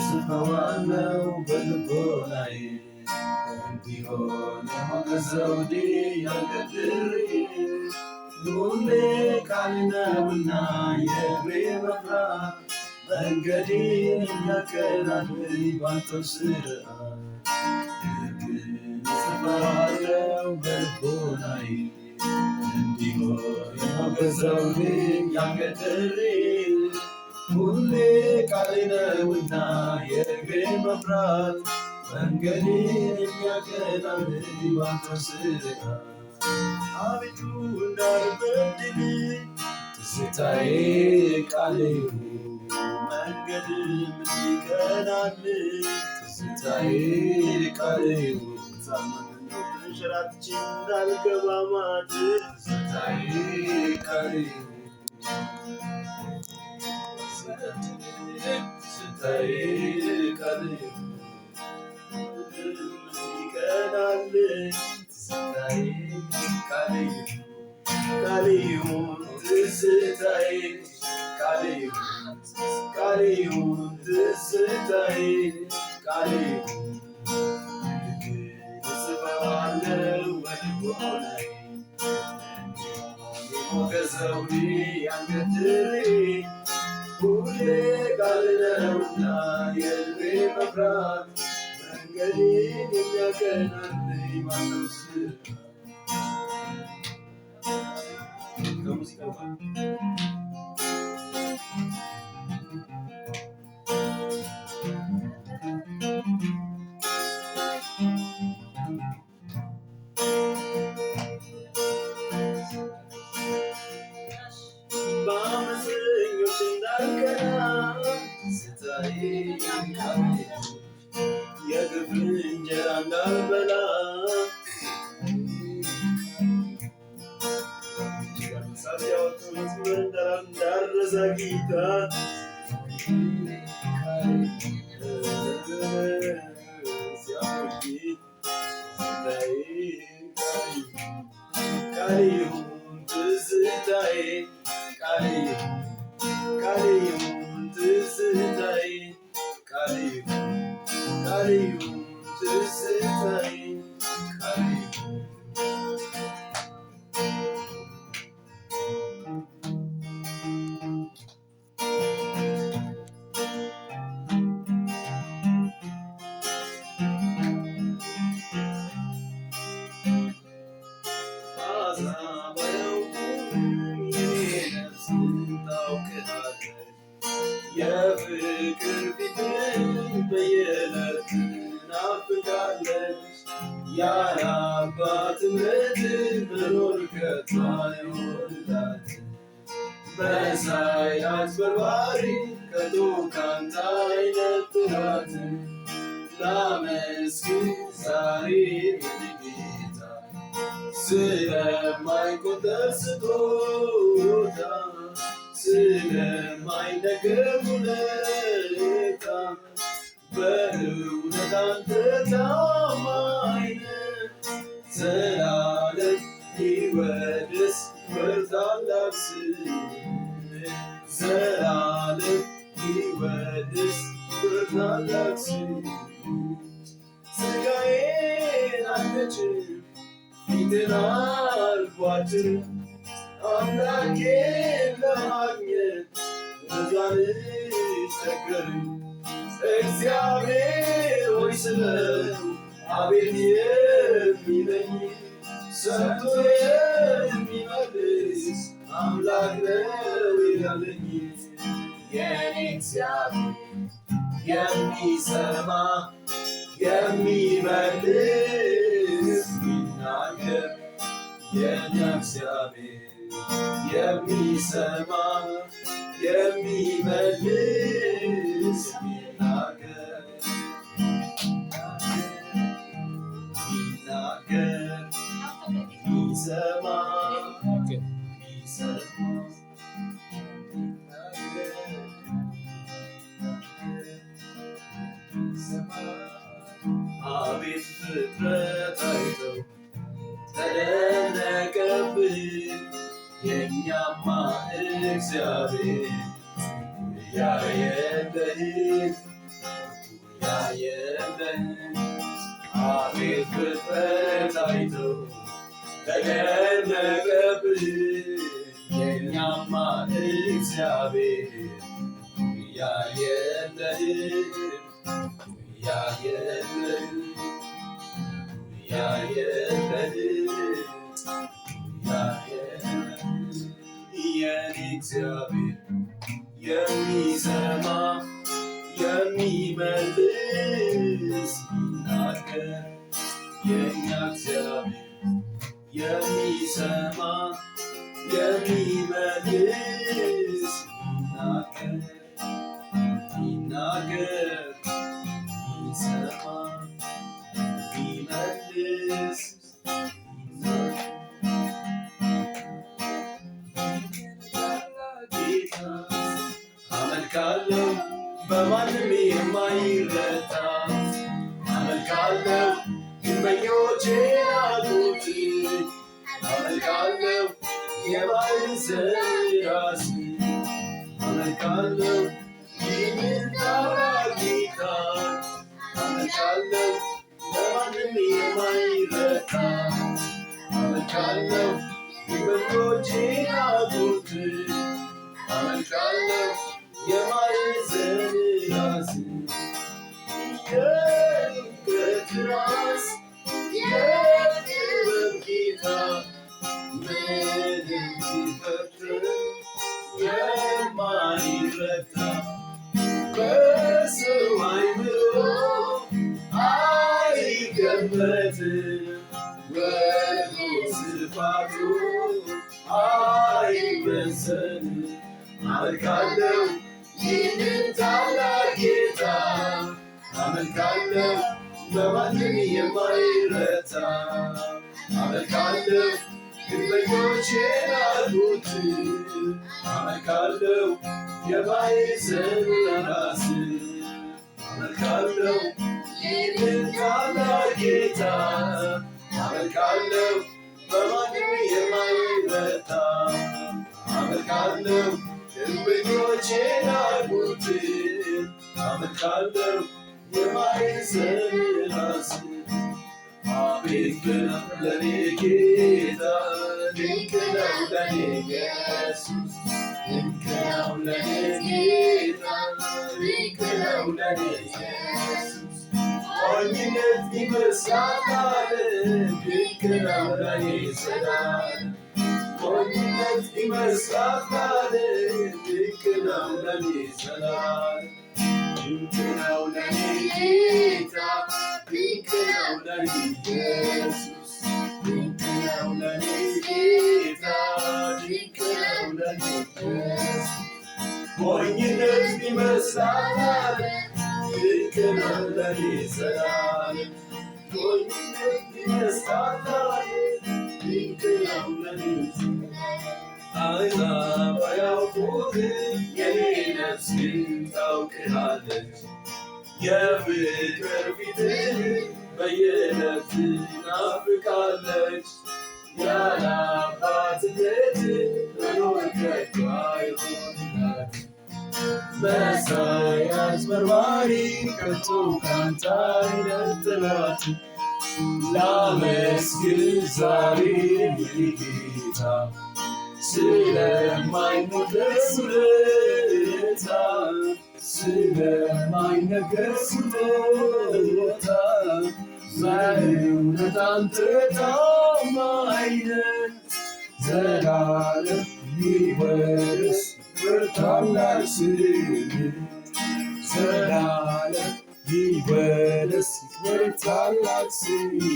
ጽፈዋለው በልቦናዬ እንዲሆን የሞገሰውዴ ያንገድሬ ሁሌ ቃል ነውና የእግሬ መብራት መንገዴን የሚያቀናልኝ ባንተው ሥርዓት ጽፈዋለው በልቦናዬ እንዲሆን የሞገሰውዴ ያንገድሬ ሁሌ ቃል ነውና የእግሬ መብራት መንገዴን የሚያቀናልኝ ባንተው ሥርዓት አቤቱ እንዳልበድል ትዝታዬ ቃል ይሁን መንገድም እንዲቀናልኝ ትዝታዬ ቃል ይሁን ተንሸራትቼ እንዳልገባ ማጥ ትዝታዬ ቃል ይሁን ትዝታዬ ቃል ይሁን እንዲቀናልኝ ትዝታዬ ቃል ይሁን ትዝታዬ ቃል ይሁን ትዝታዬ ቃል ይሁን ጽፈዋለው በልቦናዬ የሞገሰውዴ ያንገድሬ ሁሌ ቃል ነውና የእግሬ መብራት መንገዴን የሚያቀናልኝ ባንተው ሥርዓት ከሙዚቃው በአመፀኞች እንዳልቀና ትዝታዬ ቃል ይሁን የግፍ እንጀራ እንዳልበላ ሳቢያወጡ መስመር እንዳልረሳ ጌታ ቃል ይሁን ትዝታዬ ቃል ይሁን ትዝታዬ ቃል ይሁን ትዝታዬ ቃል ይሁን የፍቅር ፊትን በየዕለቱ ናፍቃለች ያለ አባትነት መኖር ከቶ አይሆንላት መሳይ አጭበርባሪ ከቶ ካንተ አይነጥላት ላመስግን ዛሬ ጌታ ስለማይቆጠር ስጦታ ስለማይነገር ውለታ በእውነት አንተ ታማኝ ነህ ዘላለም ይወደስ በታላቅ ስምህ ዘላለም ይወደስ በታላቅ ስምህ ሥጋዬን አልነጭም ፊትን አልቧጭርም አምላኬን ለማግኘት ብዙ አልቸገርም እግዚአብሔር ሆይ ስለው አቤት የሚለኝ ሰምቶ የሚመልስ አምላክ ነው ያለኝ የኔ እግዚአብሔር የሚሰማ የሚመልስ ይናገር የኔ እግዚአብሔር የሚሰማ የሚመልስ ይናገር ይሰማ አቤት ፍጥረት አይተው ተደነቀብህ የኛማ እግዚአብሔር ያየለህ አቤት ፍጥረት አይቶ ተደነቀብህ የኛማ እግዚአብሔር ያየለህ የኔ እግዚአብሔር የሚሰማ የሚመልስ ይናገር የኛ እግዚአብሔር የሚሰማ የሚመልስ ይናገር ይሰማ ይመልስ አመልካለሁ በማንም የማይረታ አመልካለሁ ግንበኞቼ ያሉት አመልካለሁ የማይዘን ራስ አመልካለሁ ይህንን ታላቅ ጌታ አመልካለሁ በማንም የማይረታ አመልካለሁ ግንበኞቼ ያሉት አመልካለሁ የማይዘን ራስ የእውቀት ራስ የጥበብ ጌታ ምንም ሲፈጥር የማይረታ በሰው አእምሮ አይገመትም ወርዱ ስፋቱ አይመዘንም አመልካለሁ ይህንን ታላቅ ጌታ አመልካለሁ በማንም የማይረታ አመልካለሁ ግንበኞቼ ላሉት አመልካለሁ የማይዘን ራስ አመልካለሁ ይህንን ታላቅ ጌታ አመልካለሁ በማንም የማይረታ አመልካለሁ ግንበኞቼ ላሉት አመልካለሁ የማይዘን ራስ አቤት ነው ለኔ ጌታ ድንቅ ነው ለኔ ኢየሱስ ድንቅ ነው ለኔ ጌታ ድንቅ ነው ለኔ ኢየሱስ ሞኝነት ይመስላል ድንቅ ነው ለኔ ሰላም ሞኝነት ይመስላል ድንቅ ነው ለኔ ሰላም ድንቅ ነው ለኔ ጌታ ድንቅ ነው ለኔ ኢየሱስ ድንቅ ነው ለኔ ጌታ ድንቅ ነው ለኔ ኢየሱስ ሞኝነት ይመስላል ድንቅ ነው ለኔ ሰላም ሞኝነት ይመስላል ድንቅ ነው ለኔ አሕዛብ አያውቁህም የኔ ነፍስ ግን ታውቅሃለች የፍቅር ፊትህን በየዕለቱ ናፍቃለች ያለ አባትነት መኖር ከቶ አይሆንላትም መሳይ አጭበርባሪ ከቶ ካንተ አይነጥላትም ላመስግን ዛሬ ጌታ ስለማይነገር ውለታ ስለማይነገር ስጦታ በእውነት አንተ ታማኝ ነህ ዘላለም ይወደስ ታላቅ ስምህ ዘላለም ይወደስ ታላቅ ስምህ